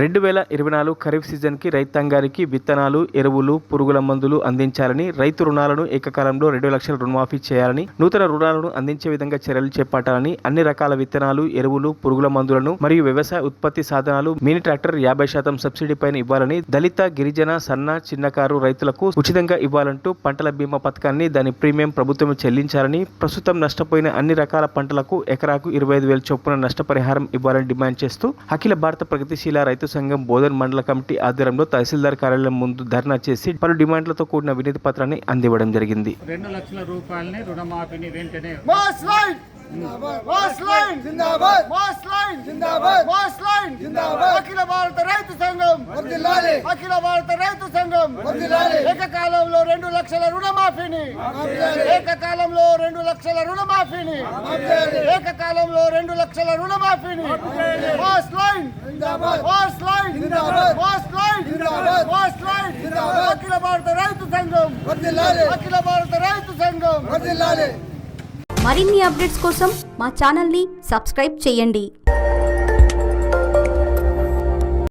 2024 ఖరీఫ్ సీజన్కి రైతాంగానికి విత్తనాలు, ఎరువులు, పురుగుల మందులు అందించాలని, రైతు రుణాలను ఏకకాలంలో 2 లక్షల రుణమాఫీ చేయాలని, నూతన రుణాలను అందించే విధంగా చర్యలు చేపట్టాలని, అన్ని రకాల విత్తనాలు, ఎరువులు, పురుగుల మందులను మరియు వ్యవసాయ ఉత్పత్తి సాధనాలు, మినీ ట్రాక్టర్ 50% సబ్సిడీ పైన ఇవ్వాలని, దళిత, గిరిజన, సన్న, చిన్నకారు రైతులకు ఉచితంగా ఇవ్వాలంటూ పంటల బీమా పథకాన్ని దాని ప్రీమియం ప్రభుత్వం చెల్లించాలని, ప్రస్తుతం నష్టపోయిన అన్ని రకాల పంటలకు ఎకరాకు 25,000 చొప్పున నష్టపరిహారం ఇవ్వాలని డిమాండ్ చేస్తూ అఖిల భారత ప్రగతిశీల రైతు సంఘం బోధన్ మండల కమిటీ ఆధ్వర్యంలో తహసీల్దార్ కార్యాలయం ముందు ధర్నా చేసి పలు డిమాండ్లతో కూడిన వినతి పత్రాన్ని అందివ్వడం జరిగింది. 2 లక్షల రూపాయలని రుణమాఫీని వెంటనే అఖిల భారత రైతు సంఘం ఏకకాలంలో 2 లక్షల రుణమాఫీని ఏకకాలంలో 2 లక్షల రుణమాఫీని ఏకకాలంలో 2 లక్షల రుణమాఫీని అఖిల భారత రైతు సంఘం అఖిల భారత రైతు సంఘం. మరిన్ని అప్డేట్స్ కోసం మా ఛానల్ని సబ్స్క్రైబ్ చేయండి.